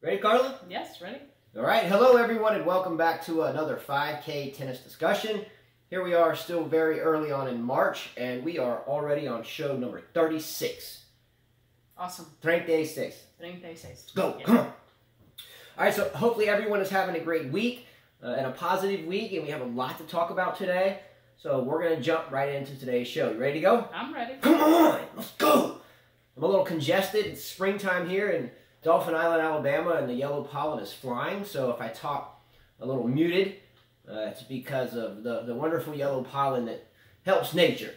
Ready, Carla? Yes, ready. All right. Hello, everyone, and welcome back to another 5K tennis discussion. Here we are still very early on in March, and we are already on show number 36. Awesome. 36. 36. Let's go. Yeah. Come on. All right, so hopefully everyone is having a great week and a positive week, and we have a lot to talk about today. So we're going to jump right into today's show. You ready to go? I'm ready. Come on. Let's go. I'm a little congested. It's springtime here in Dauphin Island, Alabama, and the yellow pollen is flying. So if I talk a little muted, it's because of the wonderful yellow pollen that helps nature.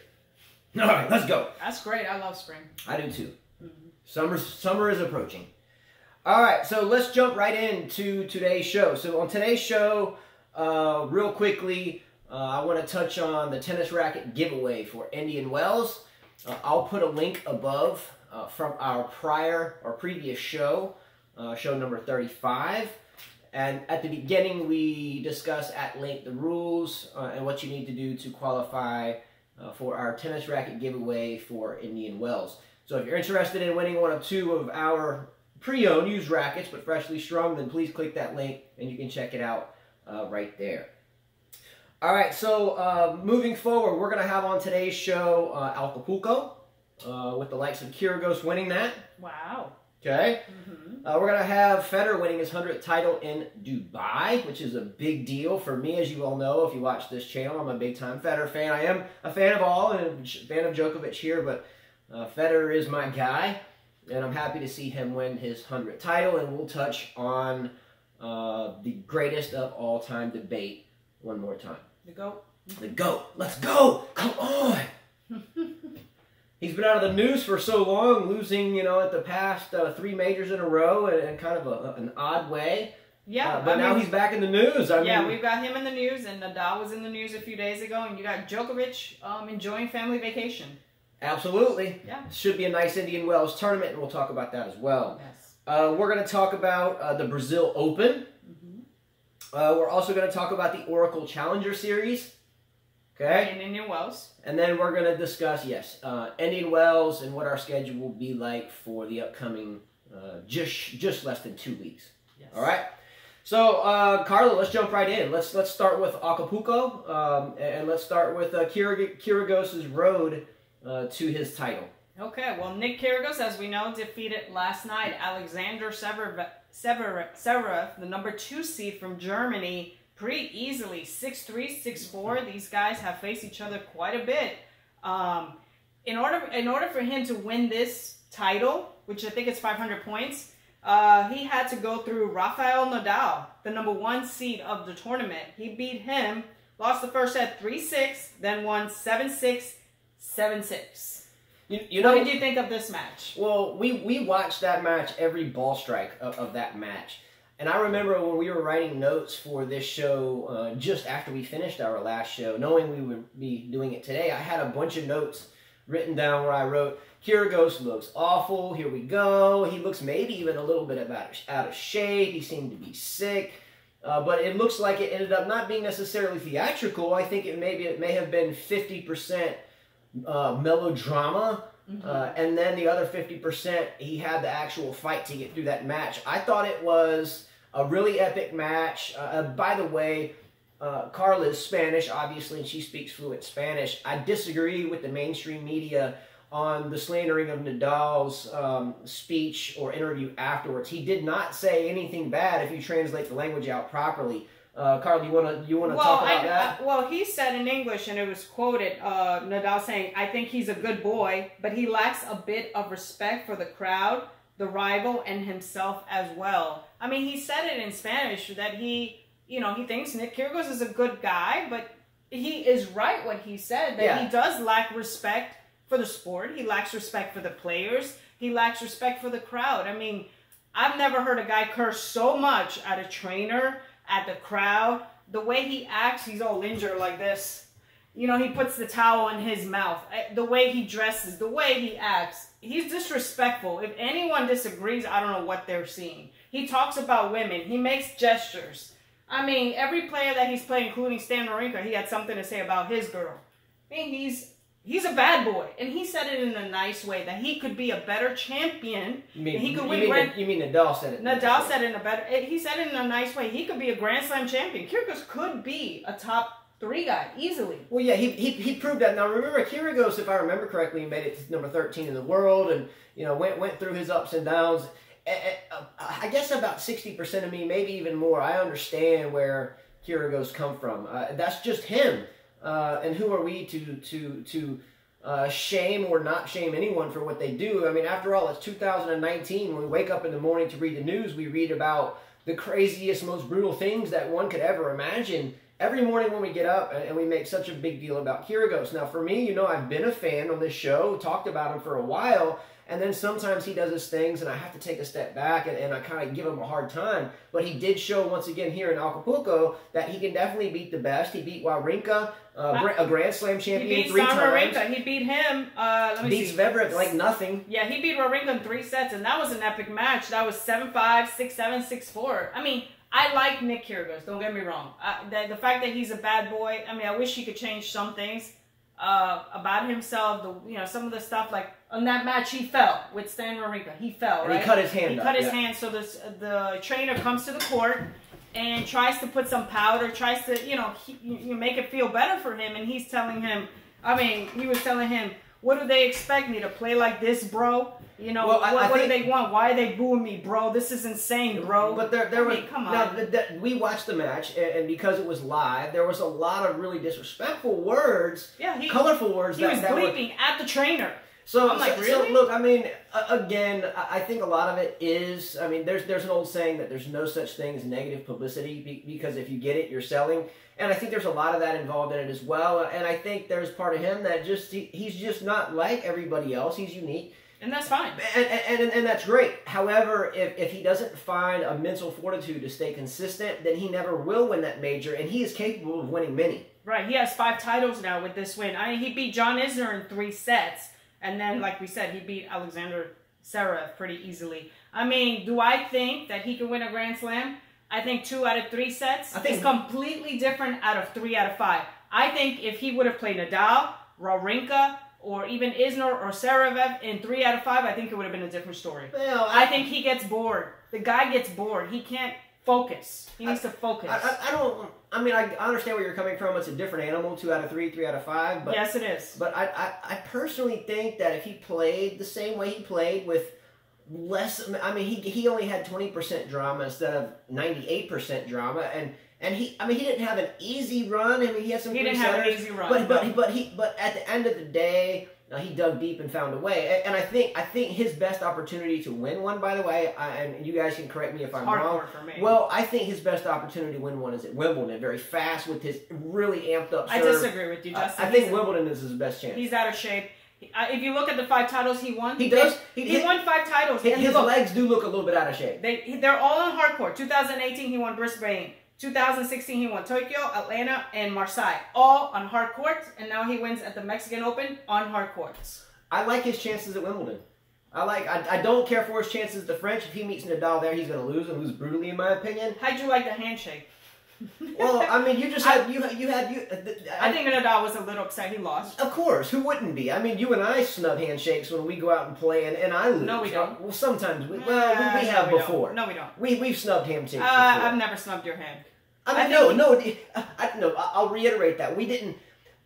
All right, let's go. That's great. I love spring. I do too. Mm-hmm. Summer is approaching. All right, so let's jump right into today's show. So on today's show, real quickly, I want to touch on the tennis racket giveaway for Indian Wells. I'll put a link above from our previous show, show number 35. And at the beginning, we discuss at length the rules and what you need to do to qualify for our tennis racket giveaway for Indian Wells. So if you're interested in winning one of two of our pre-owned used rackets, but freshly strung, then please click that link and you can check it out right there. All right, so moving forward, we're going to have on today's show Acapulco with the likes of Kyrgios winning that. Wow. Okay. Mm-hmm. We're going to have Federer winning his 100th title in Dubai, which is a big deal for me, as you all know. If you watch this channel, I'm a big-time Federer fan. I am a fan of all and a fan of Djokovic here, but Federer is my guy, and I'm happy to see him win his 100th title, and we'll touch on the greatest of all-time debate one more time. The GOAT. The GOAT. Let's go. Come on. He's been out of the news for so long, losing, at the past 3 majors in a row in kind of an odd way. Yeah. But now he's back in the news. I mean, we've got him in the news, and Nadal was in the news a few days ago, and you got Djokovic enjoying family vacation. Absolutely. Yeah. Should be a nice Indian Wells tournament, and we'll talk about that as well. Yes. We're going to talk about the Brazil Open. Mm-hmm. We're also going to talk about the Oracle Challenger Series. Okay. And Indian Wells. And then we're going to discuss, Indian Wells and what our schedule will be like for the upcoming just less than 2 weeks. Yes. All right. So, Carla, let's jump right in. Let's start with Acapulco, and let's start with Kyrgios' road to his title. Okay. Well, Nick Kyrgios, as we know, defeated last night Alexander Zverev, the number 2 seed from Germany, pretty easily. 6-3, 6-4. These guys have faced each other quite a bit. In order for him to win this title, which I think is 500 points, he had to go through Rafael Nadal, the number 1 seed of the tournament. He beat him, lost the first set 3-6, then won 7-6, 7-6. What did you think of this match? Well, we watched that match, every ball strike of that match. And I remember when we were writing notes for this show just after we finished our last show, knowing we would be doing it today, I had a bunch of notes written down where I wrote, Kyrgios looks awful, here we go. He looks maybe even a little bit out of shape. He seemed to be sick. But it looks like it ended up not being necessarily theatrical. I think it may have been 50% melodrama. Mm-hmm. And then the other 50%, he had the actual fight to get through that match. I thought it was a really epic match. By the way, Carla is Spanish, obviously, and she speaks fluent Spanish. I disagree with the mainstream media on the slandering of Nadal's speech or interview afterwards. He did not say anything bad if you translate the language out properly. Carl, you want to talk about that? Well, he said in English, and it was quoted, Nadal saying, I think he's a good boy, but he lacks a bit of respect for the crowd, the rival, and himself as well. I mean, he said it in Spanish that he thinks Nick Kyrgios is a good guy, but he is right what he said, that he does lack respect for the sport. He lacks respect for the players. He lacks respect for the crowd. I mean, I've never heard a guy curse so much at a trainer, at the crowd. The way he acts, he's all injured like this. He puts the towel in his mouth. The way he dresses, the way he acts, he's disrespectful. If anyone disagrees, I don't know what they're seeing. He talks about women. He makes gestures. I mean, every player that he's played, including Stan Wawrinka, he had something to say about his girl. I mean, he's a bad boy, and he said it in a nice way that he could be a better champion. You mean, he could you mean Nadal said it? Nadal said it in a better. He said it in a nice way. He could be a Grand Slam champion. Kyrgios could be a top 3 guy easily. Well, yeah, he proved that. Now remember, Kyrgios, if I remember correctly, made it to number 13 in the world, and went through his ups and downs. I guess about 60% of me, maybe even more, I understand where Kyrgios come from. That's just him. And who are we to shame or not shame anyone for what they do? I mean, after all, it's 2019. When we wake up in the morning to read the news, we read about the craziest, most brutal things that one could ever imagine. Every morning when we get up, and we make such a big deal about Kyrgios. Now, for me, I've been a fan on this show, talked about him for a while, and then sometimes he does his things, and I have to take a step back, and I kind of give him a hard time. But he did show, once again, here in Acapulco, that he can definitely beat the best. He beat Wawrinka, a Grand Slam champion, 3 times. Wawrinka. He beat him. Beats Federer like nothing. Yeah, he beat Wawrinka in 3 sets, and that was an epic match. That was 7-5, 6-7, 6-4. I mean, I like Nick Kyrgios, don't get me wrong. The fact that he's a bad boy, I mean, I wish he could change some things about himself. Some of the stuff, like on that match, he fell with Stan Wawrinka. He fell, right? And he cut his hand He cut his hand, so the trainer comes to the court and tries to put some powder, tries to, you make it feel better for him, and he's telling him, he was telling him, what do they expect me to play like this, bro? What do they want? Why are they booing me, bro? This is insane, bro. But come on. Now, we watched the match, and because it was live, there was a lot of really disrespectful words, colorful words. He was bleeping at the trainer. So, I'm like, really? So look, again, I think a lot of it is, there's an old saying that there's no such thing as negative publicity, because if you get it, you're selling. And I think there's a lot of that involved in it as well. And I think there's part of him that he's just not like everybody else. He's unique. And that's fine. And that's great. However, if he doesn't find a mental fortitude to stay consistent, then he never will win that major. And he is capable of winning many. Right. He has 5 titles now with this win. He beat John Isner in 3 sets. And then, like we said, he beat Alexander Zverev pretty easily. Do I think that he can win a Grand Slam? I think 2 out of 3 sets is completely different out of 3 out of 5. I think if he would have played Nadal, Wawrinka, or even Isner or Zverev in 3 out of 5, I think it would have been a different story. Well, I think he gets bored. The guy gets bored. He can't focus. He needs to focus. I understand where you're coming from. It's a different animal, 2 out of 3, 3 out of 5. But, yes, it is. But I personally think that if he played the same way he played with less, he only had 20% drama instead of 98% drama, and he didn't have an easy run. He had some. He didn't have an easy run. But at the end of the day, he dug deep and found a way. And I think his best opportunity to win one, by the way, and you guys can correct me if I'm wrong. For me. Well, I think his best opportunity to win one is at Wimbledon, very fast with his really amped up serve. I disagree with you, Justin. I think Wimbledon is his best chance. He's out of shape. If you look at the 5 titles he won, he does. He won 5 titles. His legs do look a little bit out of shape. They're all on hard court. 2018 he won Brisbane. 2016 he won Tokyo, Atlanta, and Marseille, all on hard courts, and now he wins at the Mexican Open on hard courts. I like his chances at Wimbledon. I don't care for his chances at the French. If he meets Nadal there, he's going to lose, and lose brutally, in my opinion. How'd you like the handshake? Well, you just had I think Nadal was a little upset he lost. Of course, who wouldn't be? You and I snub handshakes when we go out and play, and I lose. No, we don't. Well, sometimes we have before. No, we don't. We've snubbed handshakes before. I've never snubbed your hand. No. I'll reiterate that we didn't.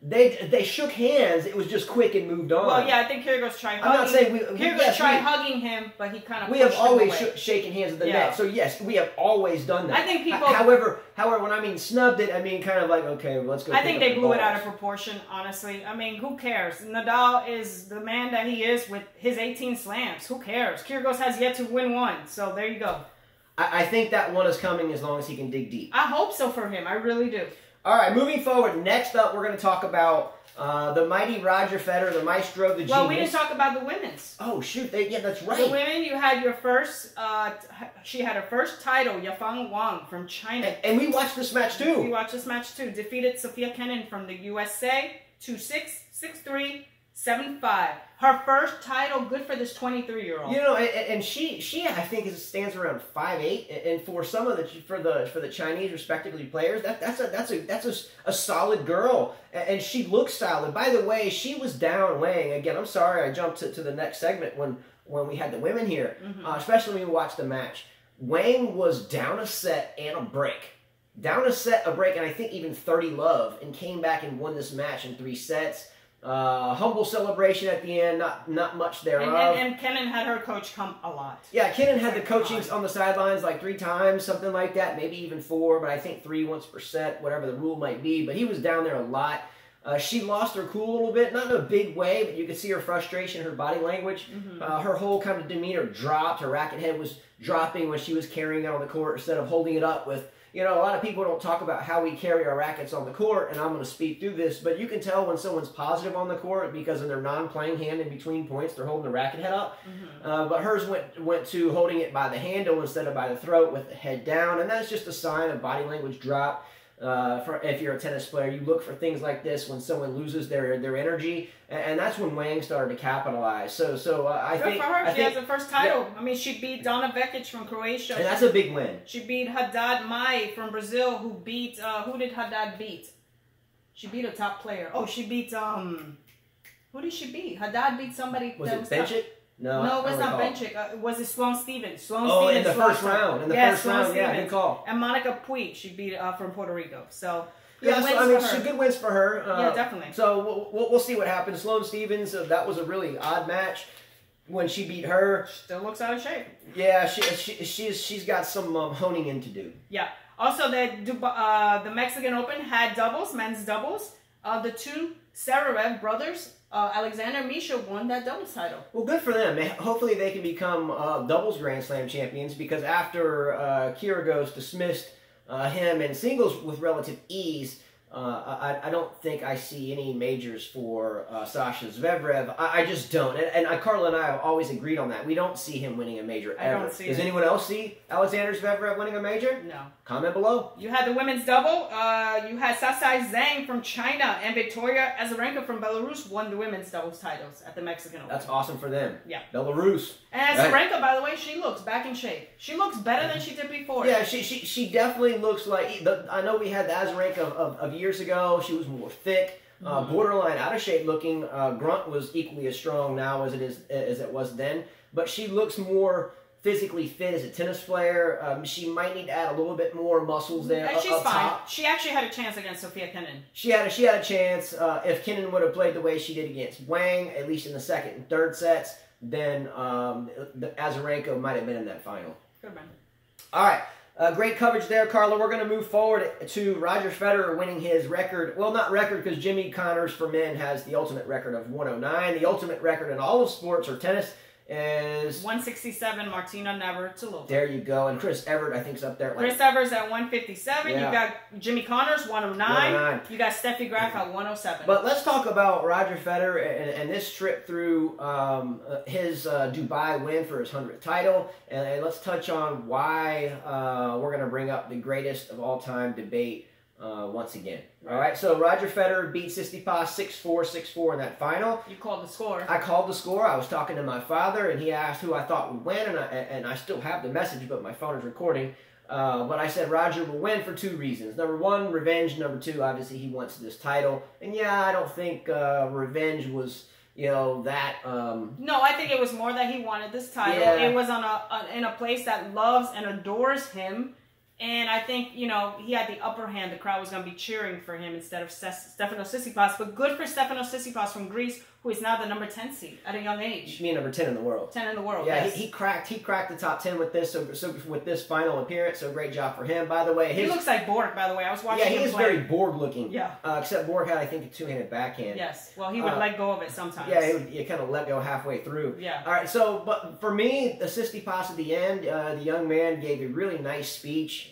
They shook hands. It was just quick and moved on. Well, yeah, I think Kyrgios tried. I'm not saying Kyrgios tried hugging him, but he kind of. We have always shaken hands at the net. So yes, we have always done that. I think people. However, when I mean snubbed it, I mean kind of like, okay, well, let's go. I think they blew it out of proportion. Honestly, who cares? Nadal is the man that he is with his 18 slams. Who cares? Kyrgios has yet to win one. So there you go. I think that one is coming as long as he can dig deep. I hope so for him. I really do. All right, moving forward. Next up, we're going to talk about the mighty Roger Federer, the maestro, the genius. Well, we didn't talk about the women's. Oh, shoot. Yeah, that's right. The women, you had your first, she had her first title, Yafeng Wang from China. And we watched this match, too. We watched this match, too. Defeated Sophia Kenin from the USA, 2-6, 6-3, 7'5". Her first title, good for this 23-year-old. You know, and she I think stands around 5'8", and for some of the for the Chinese respectively players, that's a solid girl, and she looks solid. By the way, she was down weighing again. I'm sorry, I jumped to the next segment when we had the women here, especially when you watch the match. Wang was down a set and a break. Down a set, a break, and I think even 30 love, and came back and won this match in 3 sets. Humble celebration at the end, not much thereof. And Kenan had her coach come a lot. Yeah, Kenan had the coaching on the sidelines like 3 times, something like that, maybe even 4, but I think 3 once per set, whatever the rule might be. But he was down there a lot. She lost her cool a little bit, not in a big way, but you could see her frustration, her body language. Her whole kind of demeanor dropped. Her racket head was dropping when she was carrying it on the court instead of holding it up with... You know, a lot of people don't talk about how we carry our rackets on the court, and I'm going to speed through this, but you can tell when someone's positive on the court because of their non-playing hand in between points, they're holding the racket head up. But hers went to holding it by the handle instead of by the throat with the head down, and that's just a sign of body language drop. If you're a tennis player, you look for things like this when someone loses their energy, and that's when Wang started to capitalize. So I think... Good for her. She has the first title. Yeah. I mean, she beat Donna Vekic from Croatia. And that's a big win. She beat Haddad Mai from Brazil, who beat... who did Haddad beat? She beat a top player. Oh, she beat... who did she beat? Haddad beat somebody... Was it Bencic? No, it was not Bencic. Was it Sloane Stephens? In the first round. In the first round, yeah, good call. And Monica Puig, she beat from Puerto Rico. So, yeah, so good wins for her. Yeah, definitely. So we'll see what happens. Sloane Stephens, that was a really odd match when she beat her. Still looks out of shape. Yeah, she's got some honing in to do. Yeah. Also, the Mexican Open had doubles, men's doubles. The 2 Serev brothers, Alexander and Misha, won that doubles title. Well, good for them. Hopefully they can become doubles Grand Slam champions, because after Kyrgios dismissed him in singles with relative ease, I don't think I see any majors for Sasha Zverev. I just don't. And Carla and I have always agreed on that. We don't see him winning a major ever. I don't see Does anyone else see Alexander Zverev winning a major? No. Comment below. You had the women's double. You had Sasai Zhang from China and Victoria Azarenka from Belarus won the women's doubles titles at the Mexican Open. That's awesome for them. Yeah. Belarus. And Azarenka, by the way, she looks back in shape. She looks better than she did before. Yeah, she definitely looks like... I know we had the Azarenka of years ago. She was more thick, borderline out of shape looking. Grunt was equally as strong now as it was then. But she looks more physically fit as a tennis player. She might need to add a little bit more muscles there. And she's fine. Top. She actually had a chance against Sofia Kenin. She had a chance. If Kenin would have played the way she did against Wang, at least in the second and third sets, then the Azarenka might have been in that final. Good man. All right. Great coverage there, Carla. We're going to move forward to Roger Federer winning his record. Well, not record, because Jimmy Connors for men has the ultimate record of 109. The ultimate record in all of sports or tennis is 167. Martina Navratilova. There you go. And Chris Evert, I think, is up there. Chris Evert's at 157. Yeah. You got Jimmy Connors 109. You got Steffi Graf at 107. But let's talk about Roger Federer and this trip through his Dubai win for his 100th title. And let's touch on why we're going to bring up the greatest of all time debate once again. All right, so Roger Federer beat Tsitsipas 6-4, 6-4 in that final. You called the score. I called the score. I was talking to my father, and he asked who I thought would win, and I still have the message, but my phone is recording. But I said Roger will win for 2 reasons. Number 1, revenge. Number 2, obviously he wants this title. And yeah, I don't think revenge was, that... No, I think it was more that he wanted this title. Yeah. It was in a place that loves and adores him. And I think, he had the upper hand. The crowd was going to be cheering for him instead of Stefanos Tsitsipas. But good for Stefanos Tsitsipas from Greece, who is now the number 10 seed at a young age. You mean number 10 in the world? 10 in the world, yeah, yes. He cracked the top 10 with this. So with this final appearance, so great job for him. By the way, he looks like Borg. By the way, I was watching him play. Yeah, he is very Borg looking. Yeah. Except Borg had, I think, a 2-handed backhand. Yes. Well, he would let go of it sometimes. Yeah, he kind of let go halfway through. Yeah. All right. So, but for me, the Tsitsipas at the end, the young man gave a really nice speech.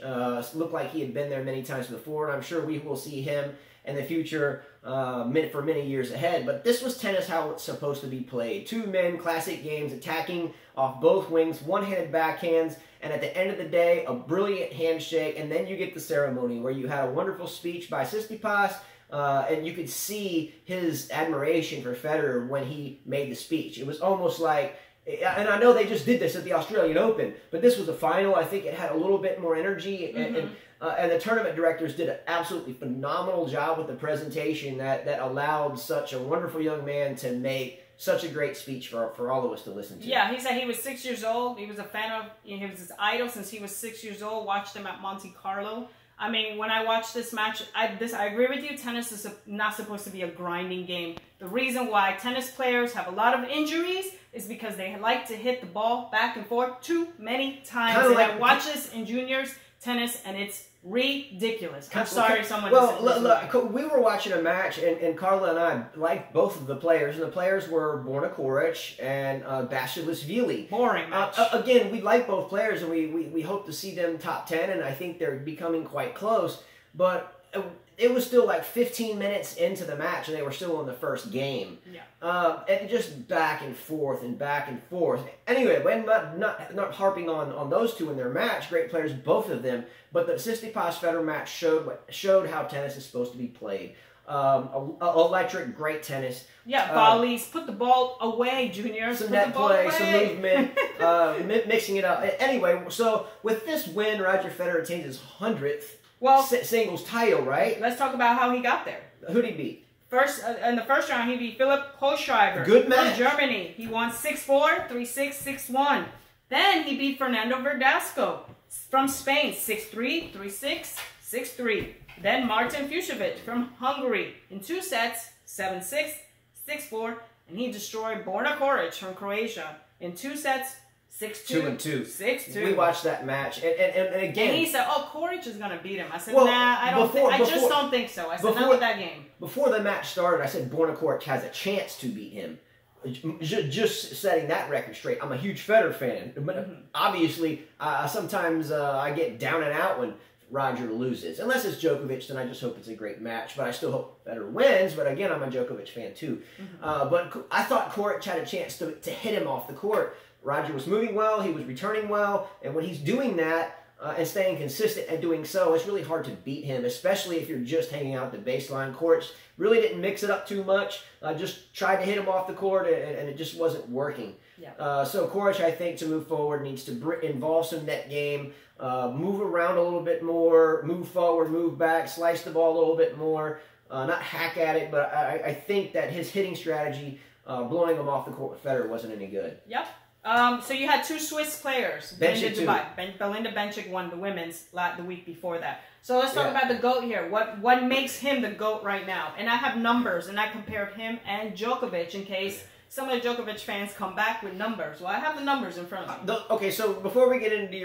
Looked like he had been there many times before, and I'm sure we will see him in the future for many years ahead. But this was tennis how it's supposed to be played. 2 men, classic games, attacking off both wings, one-handed backhands, and at the end of the day, a brilliant handshake, and then you get the ceremony where you had a wonderful speech by Tsitsipas, and you could see his admiration for Federer when he made the speech. It was almost like, and I know they just did this at the Australian Open, but this was a final. I think it had a little bit more energy, and the tournament directors did an absolutely phenomenal job with the presentation that allowed such a wonderful young man to make such a great speech for all of us to listen to. Yeah, he said he was 6 years old. He was a fan of, he was his idol since he was 6 years old. Watched him at Monte Carlo. I mean, when I watched this match, I agree with you. Tennis is not supposed to be a grinding game. The reason why tennis players have a lot of injuries is because they like to hit the ball back and forth too many times. And I watch this in juniors tennis, and it's ridiculous. I'm sorry if someone... Well, look, we were watching a match, and Carla and I liked both of the players, and the players were Borna Coric and Basilashvili. Boring match. Again, we like both players, and we hope to see them top 10, and I think they're becoming quite close, but it was still like 15 minutes into the match, and they were still in the first game. Yeah. And just back and forth and back and forth. Anyway, when not harping on those two in their match, great players, both of them, but the Tsitsipas-Federer match showed how tennis is supposed to be played. Electric, great tennis. Yeah, volleys. Put the ball away, Junior. Some net play, some movement, mixing it up. Anyway, so with this win, Roger Federer attains his 100th singles title, right? Let's talk about how he got there. Who'd he beat? First, in the first round, he beat Philipp Kohlschreiber. Good match. From Germany. He won 6-4, 3-6, 6-1. Then he beat Fernando Verdasco from Spain, 6-3, 3-6, 6-3. Then Martin Fucsovics from Hungary in 2 sets, 7-6, 6-4. And he destroyed Borna Coric from Croatia in 2 sets, 6-2, 2-2. 6-2. We watched that match, and again... And he said, oh, Coric is going to beat him. I said, nah, I just don't think so. I said, not with that game. Before the match started, I said Borna Coric has a chance to beat him. Just setting that record straight. I'm a huge Federer fan, but obviously, sometimes I get down and out when Roger loses. Unless it's Djokovic, then I just hope it's a great match. But I still hope Federer wins. But again, I'm a Djokovic fan too. But I thought Coric had a chance to hit him off the court. Roger was moving well, he was returning well, and when he's doing that and staying consistent and doing so, it's really hard to beat him, especially if you're just hanging out at the baseline. Coric really didn't mix it up too much, just tried to hit him off the court, and it just wasn't working. Yeah. So Coric, I think, to move forward, needs to involve some net game, move around a little bit more, move forward, move back, slice the ball a little bit more, not hack at it, but I think that his hitting strategy, blowing him off the court with Federer, wasn't any good. Yep. So you had 2 Swiss players. Belinda Bencic won the women's the week before that. So let's talk about the GOAT here. What makes him the GOAT right now? And I have numbers, and I compared him and Djokovic in case some of the Djokovic fans come back with numbers. Well, I have the numbers in front of me. Okay, so before we get into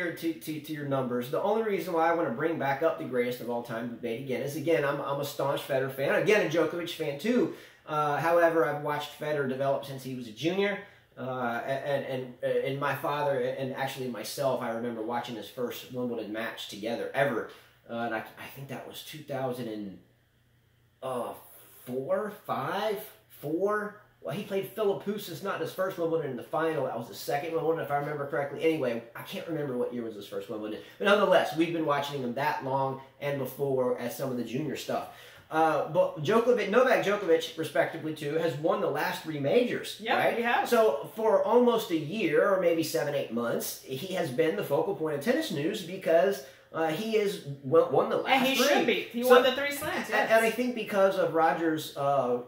your numbers, the only reason why I want to bring back up the greatest of all time debate again is, again, I'm a staunch Federer fan. Again, a Djokovic fan too. However, I've watched Federer develop since he was a junior. And my father and actually myself, I remember watching his first Wimbledon match together ever. And I think that was 2004, 5, 4. Well, he played Philippoussis, not his first Wimbledon in the final. That was the second Wimbledon, if I remember correctly. Anyway, I can't remember what year was his first Wimbledon. But nonetheless, we've been watching him that long and before as some of the junior stuff. But Novak Djokovic, respectively, too, has won the last 3 majors. Yeah, right? He has. So for almost a year, or maybe 7-8 months, he has been the focal point of tennis news because he has won the last 3. And he should be. He won the 3 slams. Yes. And I think because of Roger's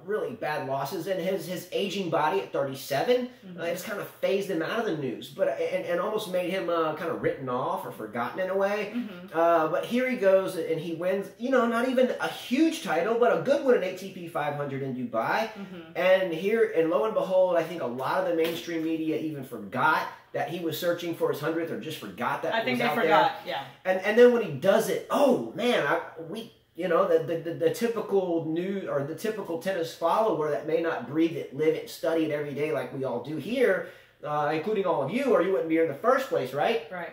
really bad losses and his aging body at 37, it's kind of phased him out of the news, but and almost made him kind of written off or forgotten in a way. But here he goes and he wins, not even a huge title, but a good one, an ATP 500 in Dubai. And lo and behold, I think a lot of the mainstream media even forgot that he was searching for his 100th, or just forgot that. I think they forgot. Yeah. And then when he does it, oh man, the typical news or the typical tennis follower that may not breathe it, live it, study it every day like we all do here, including all of you, or you wouldn't be here in the first place, right? Right.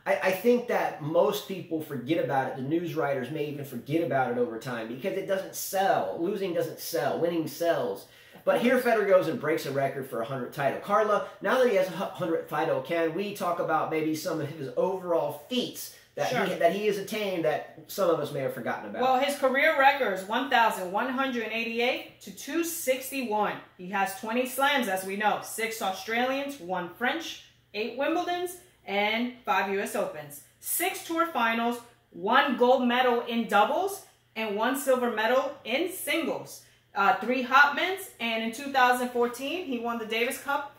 I think that most people forget about it. The news writers may even forget about it over time because it doesn't sell. Losing doesn't sell. Winning sells. But here Federer goes and breaks a record for a 100th title. Carla, now that he has a 100th title, can we talk about maybe some of his overall feats that he has attained that some of us may have forgotten about. Well, his career record is 1,188 to 261. He has 20 slams, as we know, 6 Australians, 1 French, 8 Wimbledons, and 5 U.S. Opens. 6 tour finals, 1 gold medal in doubles, and 1 silver medal in singles. 3 Hopmans, and in 2014, he won the Davis Cup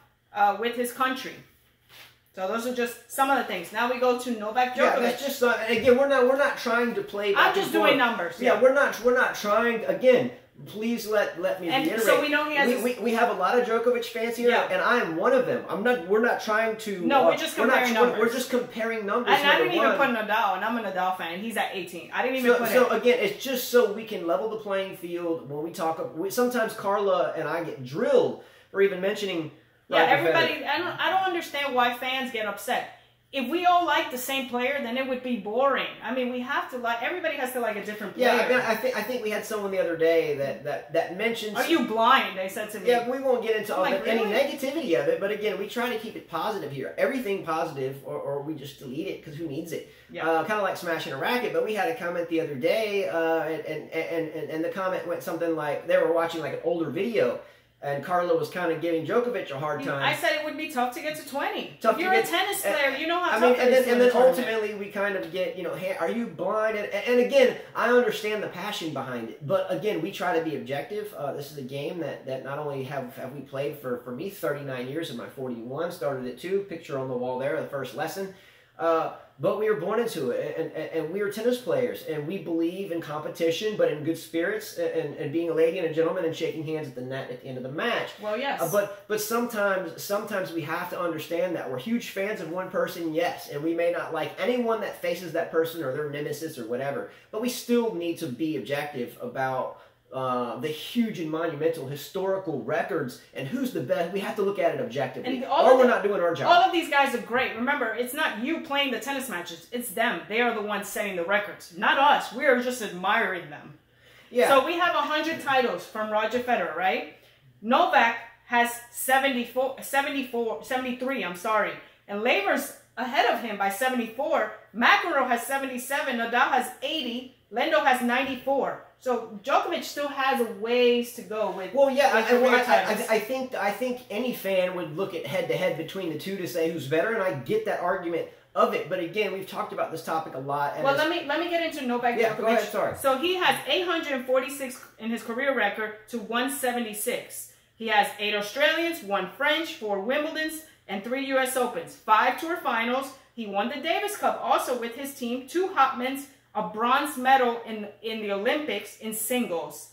with his country. So those are just some of the things. Now we go to Novak Djokovic. Yeah, that's just again, we're not trying to play. I'm just doing numbers. Yeah, we're not trying. Again, please let me reiterate. So we know he has. We have a lot of Djokovic fans here, and I am one of them. We're not trying to. No, we're just comparing numbers. We're just comparing numbers. And I didn't even put Nadal, and I'm a Nadal fan. He's at 18. I didn't even put it. So again, it's just so we can level the playing field when we talk. Sometimes Carla and I get drilled for even mentioning. Yeah, everybody. I don't understand why fans get upset. If we all like the same player, then it would be boring. I mean, we have to like. Everybody has to like a different player. Yeah, I think we had someone the other day that mentioned. Are you blind? They said to me. Yeah, we won't get into any really? negativity of it, but again, we try to keep it positive here. Everything positive, or we just delete it because who needs it? Yeah. Kind of like smashing a racket. But we had a comment the other day, and the comment went something like they were watching like an older video. And Carla was kind of giving Djokovic a hard time. I said it would be tough to get to 20. If you're a tennis player, you know how tough it is. And then ultimately we kind of get, hey, are you blind? And again, I understand the passion behind it. But again, we try to be objective. This is a game that not only have we played for me 39 years, and my 41, started it too. Picture on the wall there, the first lesson. But we were born into it, and we are tennis players, and we believe in competition, but in good spirits, and being a lady and a gentleman, and shaking hands at the net at the end of the match. Well, yes. But sometimes we have to understand that we're huge fans of one person, yes, and we may not like anyone that faces that person or their nemesis or whatever, but we still need to be objective about the huge and monumental historical records and who's the best. We have to look at it objectively, or we're not doing our job. All of these guys are great. Remember, it's not you playing the tennis matches. It's them. They are the ones setting the records, not us. We are just admiring them. Yeah. So we have 100 titles from Roger Federer, right? Novak has 73, I'm sorry. And Laver's ahead of him by 74. McEnroe has 77. Nadal has 80. Lendo has 94. So Djokovic still has a ways to go with. Well, yeah, I think any fan would look at head-to-head between the two to say who's better, and I get that argument of it. But again, we've talked about this topic a lot. And well, let me get into Novak Djokovic. Go ahead, sorry. So he has 846 in his career record to 176. He has 8 Australians, 1 French, 4 Wimbledons, and 3 U.S. Opens, 5 tour finals. He won the Davis Cup also with his team, 2 Hopmans, a bronze medal in the Olympics in singles.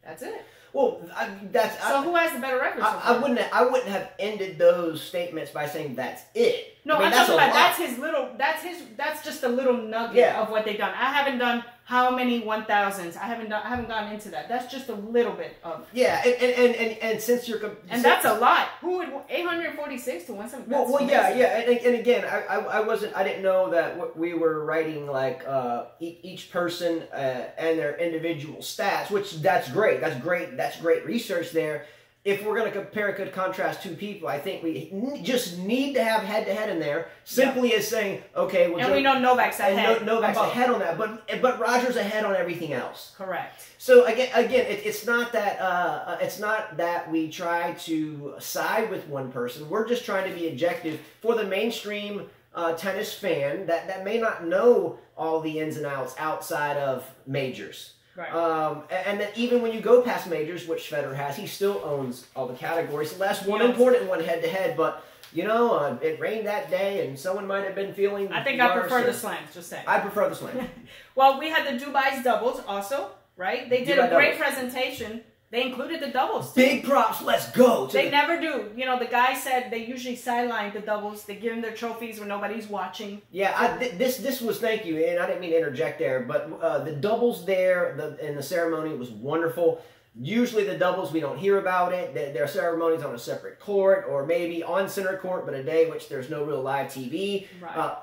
That's it. Well, who has the better record? I wouldn't have ended those statements by saying that's it. No, I'm talking about that's just a little nugget of what they've done. I haven't done how many 1000s. I haven't gone into that. That's just a little bit of. Yeah, and since you're and that's a lot. Who would 846 to 170? Well, yeah, and again, I didn't know that we were writing like each person and their individual stats, which that's great. That's great research there. If we're going to compare and contrast two people, I think we just need to have head-to-head in there, simply as saying, okay, well, and we know Novak's ahead. Novak's ahead on that, but Roger's ahead on everything else. Correct. So again, it's not that we try to side with one person. We're just trying to be objective for the mainstream tennis fan that may not know all the ins and outs outside of majors. Right. And then even when you go past majors, which Federer has, he still owns all the categories. So that's one important one head-to-head, but, it rained that day, and someone might have been feeling I think I prefer the slams, just saying. I prefer the slam. Well, we had the Dubai's doubles also, right? They did a great presentation. They included the doubles, too. Big props, let's go. They never do. The guy said they usually sideline the doubles. They give them their trophies when nobody's watching. Yeah, this was, thank you, and I didn't mean to interject there, but the doubles there in the ceremony was wonderful. Usually the doubles, we don't hear about it. Their ceremonies on a separate court, or maybe on center court, but a day which there's no real live TV,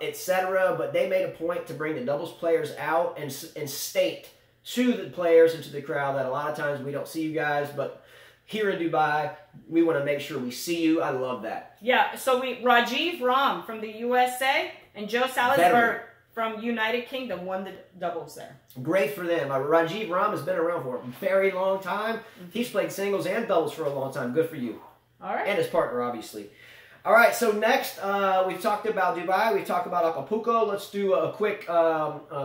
etc. But they made a point to bring the doubles players out and state to the players and to the crowd that a lot of times we don't see you guys, but here in Dubai, we want to make sure we see you. I love that. Yeah, so Rajiv Ram from the USA and Joe Salisbury from United Kingdom won the doubles there. Great for them. Rajiv Ram has been around for a very long time. He's played singles and doubles for a long time. Good for you. All right. And his partner, obviously. All right, so next, we've talked about Dubai. We've talked about Acapulco. Let's do a quick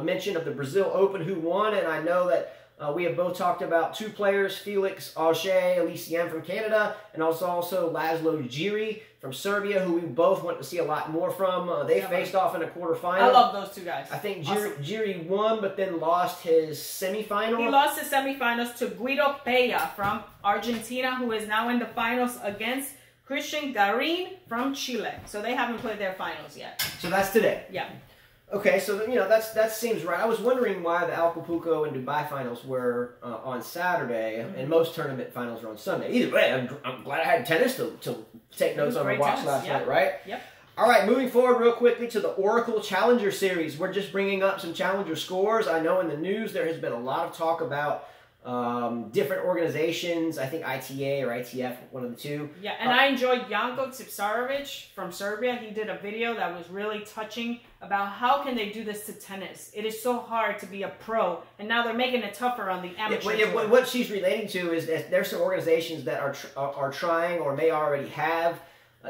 mention of the Brazil Open, who won. And I know that we have both talked about two players, Felix Auger-Aliassime from Canada, and also Laszlo Djere from Serbia, who we both want to see a lot more from. They faced off in a quarterfinal. I love those two guys. I think Djere won, but then lost his semifinal. He lost his semifinals to Guido Pella from Argentina, who is now in the finals against Christian Garin from Chile. So they haven't played their finals yet. So that's today. Yeah. Okay, so that seems right. I was wondering why the Acapulco and Dubai finals were on Saturday, and most tournament finals are on Sunday. Either way, I'm glad I had tennis to take notes on and watch last night, right? Yep. All right, moving forward real quickly to the Oracle Challenger Series. We're just bringing up some Challenger scores. I know in the news there has been a lot of talk about different organizations. I think ITA or ITF, one of the two. Yeah, and I enjoyed Janko Tipsarevic from Serbia. He did a video that was really touching about how can they do this to tennis. It is so hard to be a pro, and now they're making it tougher on the amateur. What she's relating to is that there's some organizations that are trying or may already have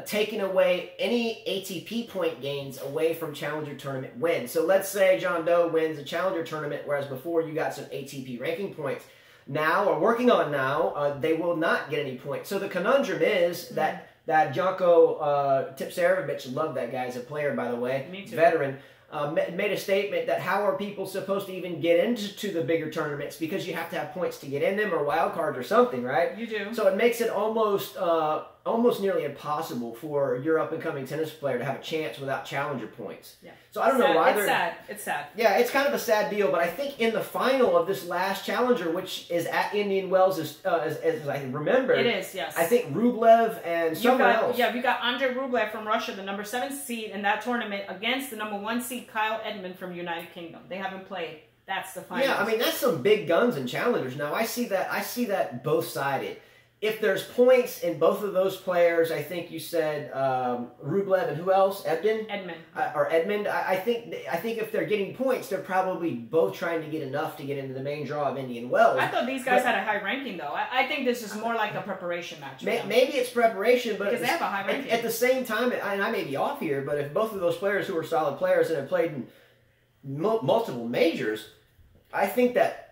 taken away any ATP point gains away from Challenger tournament wins. So let's say John Doe wins a Challenger tournament, whereas before you got some ATP ranking points. Now, or working on now, they will not get any points. So the conundrum is that Janko Tipsarevic, love that guy as a player, by the way, Me too. veteran, made a statement that how are people supposed to even get into the bigger tournaments, because you have to have points to get in them or wild cards or something, right? You do. So it makes it almost nearly impossible for your up-and-coming tennis player to have a chance without Challenger points. Yeah. So I don't know why it's sad. It's sad. Yeah, it's kind of a sad deal, but I think in the final of this last Challenger, which is at Indian Wells, as I remember, it is, yes. I think Rublev and someone else. Yeah, we got Andrei Rublev from Russia, the number 7 seed in that tournament, against the number 1 seed Kyle Edmund from United Kingdom. They haven't played. That's the final. Yeah, I mean that's some big guns in Challengers. Now I see that both-sided. If there's points in both of those players, I think you said Rublev and who else? Edmund. Edmund. I think if they're getting points, they're probably both trying to get enough to get into the main draw of Indian Wells. I thought these guys had a high ranking, though. I think this is more like a preparation match. Maybe it's preparation, but because they have a high ranking. At the same time, and I may be off here, but if both of those players who are solid players and have played in multiple majors, I think that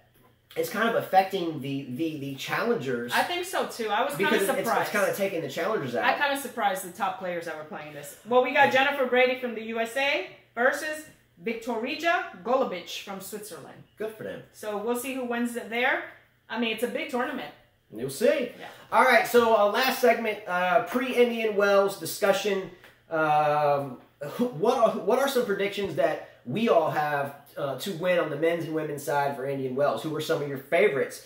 it's kind of affecting the challengers. I think so too. I was kind of surprised. It's kind of taking the challengers out. I kind of surprised the top players that were playing this. Well, we got Jennifer Brady from the USA versus Viktorija Golubic from Switzerland. Good for them. So we'll see who wins it there. I mean, it's a big tournament. You'll see. Yeah. All right, so last segment, pre-Indian Wells discussion. What are some predictions that we all have to win on the men's and women's side for Indian Wells? Who are some of your favorites?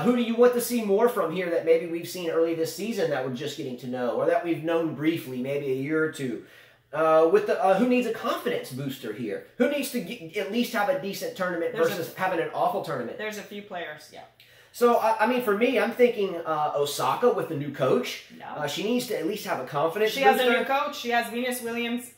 Who do you want to see more from here that maybe we've seen early this season that we're just getting to know, or that we've known briefly, maybe a year or two? Who needs a confidence booster here? Who needs to at least have a decent tournament versus having an awful tournament? There's a few players, yeah. So, I mean, for me, I'm thinking Osaka with the new coach. Yeah. She needs to at least have a confidence booster. She has a new coach. She has Venus Williams'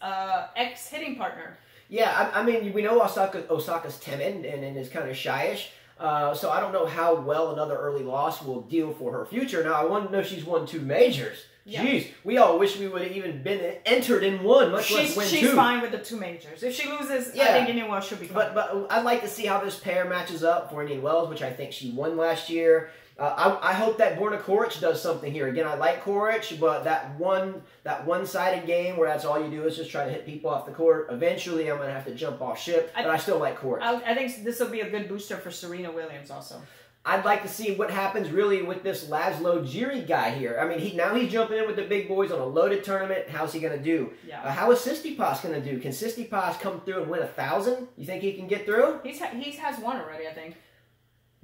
ex-hitting partner. Yeah, I mean, we know Osaka's timid and is kind of shyish. So I don't know how well another early loss will deal for her future. Now, I want to know she's won 2 majors. Yeah. Jeez, we all wish we would have even been entered in one, much less win 2. She's fine with the 2 majors. If she loses, I think Indian Wells should be fine. But I'd like to see how this pair matches up for Indian Wells, which I think she won last year. I hope that Borna Coric does something here. Again, I like Coric, but that one-sided game where that's all you do is just try to hit people off the court, eventually I'm going to have to jump off ship, but I still like Coric. I think this will be a good booster for Serena Williams also. I'd like to see what happens really with this Laszlo Djere guy here. I mean, he's jumping in with the big boys on a loaded tournament. How's he going to do? Yeah. How is Tsitsipas going to do? Can Tsitsipas come through and win 1,000? You think he can get through? He has one already, I think.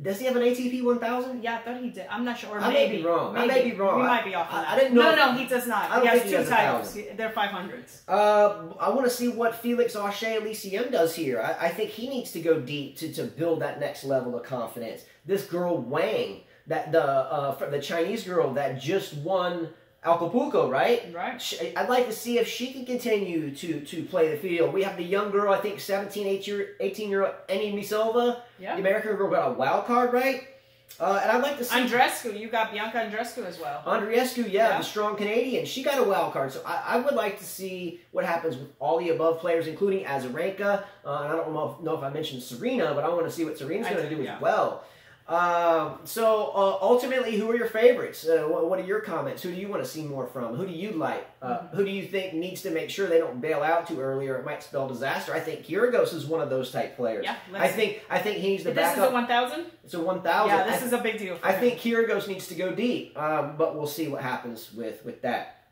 Does he have an ATP 1000? Yeah, I thought he did. I'm not sure. Or I may be wrong. Maybe. I may be wrong. We might be off on that. I didn't know. No, he does not. He has 2 titles. They're 500s. I want to see what Felix Auger-Aliassime does here. I think he needs to go deep to build that next level of confidence. This girl Wang, the Chinese girl that just won Acapulco, right? Right. I'd like to see if she can continue to play the field. We have the young girl, I think 18-year-old Eni Misova. Yeah. The American girl got a wild card, right? And I'd like to see... Andreescu. You got Bianca Andreescu as well. Andreescu, yeah, the strong Canadian. She got a wild card. So I would like to see what happens with all the above players, including Azarenka. And I don't know if I mentioned Serena, but I want to see what Serena's going to do as well. Ultimately, who are your favorites? What are your comments? Who do you want to see more from? Who do you like? Who do you think needs to make sure they don't bail out too early or it might spell disaster? I think Kyrgios is one of those type players. Yeah, I think he needs to back up. This is a 1,000? It's a 1,000. Yeah, this is a big deal for him. I think Kyrgios needs to go deep, but we'll see what happens with that.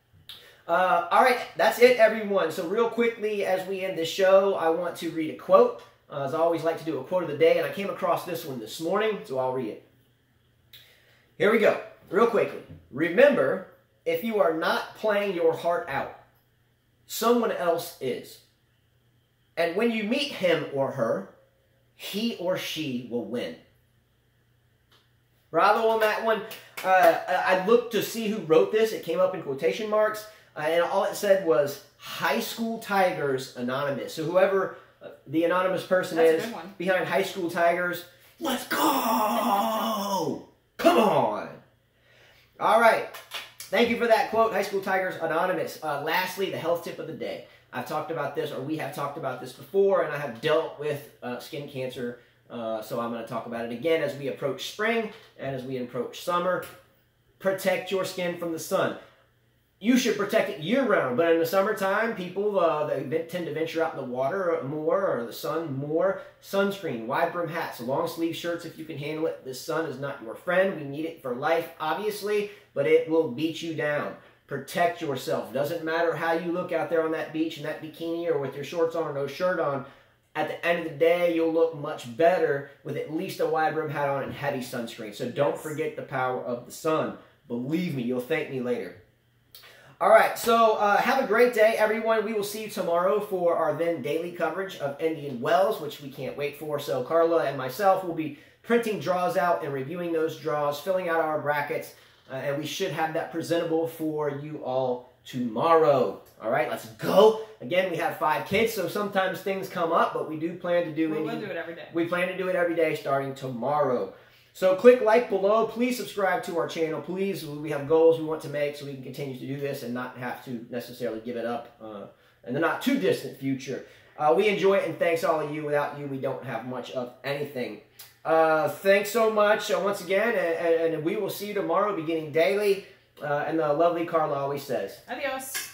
All right, that's it, everyone. So real quickly, as we end the show, I want to read a quote. As I always like to do a quote of the day, and I came across this one this morning, so I'll read it. Here we go, real quickly. Remember, if you are not playing your heart out, someone else is. And when you meet him or her, he or she will win. Bravo on that one. I looked to see who wrote this. It came up in quotation marks, and all it said was, High School Tigers Anonymous. So whoever... the anonymous person is behind High School Tigers. Let's go! Come on! All right. Thank you for that quote, High School Tigers Anonymous. Lastly, the health tip of the day. I've talked about this, or we have talked about this before, and I have dealt with skin cancer, so I'm going to talk about it again as we approach spring and as we approach summer. Protect your skin from the sun. You should protect it year-round, but in the summertime, people they tend to venture out in the water more or the sun more. Sunscreen, wide-brim hats, long-sleeve shirts if you can handle it. The sun is not your friend. We need it for life, obviously, but it will beat you down. Protect yourself. Doesn't matter how you look out there on that beach in that bikini or with your shorts on or no shirt on. At the end of the day, you'll look much better with at least a wide-brim hat on and heavy sunscreen. So don't forget the power of the sun. Believe me, you'll thank me later. All right, so have a great day, everyone. We will see you tomorrow for our then daily coverage of Indian Wells, which we can't wait for. So Carla and myself will be printing draws out and reviewing those draws, filling out our brackets, and we should have that presentable for you all tomorrow. All right, let's go. Again, we have 5 kids, so sometimes things come up, but we do plan to do We'll do it every day. We plan to do it every day starting tomorrow. So click like below. Please subscribe to our channel. Please, we have goals we want to make so we can continue to do this and not have to necessarily give it up in the not too distant future. We enjoy it, and thanks all of you. Without you, we don't have much of anything. Thanks so much once again, and we will see you tomorrow beginning daily. And the lovely Carla always says, Adios.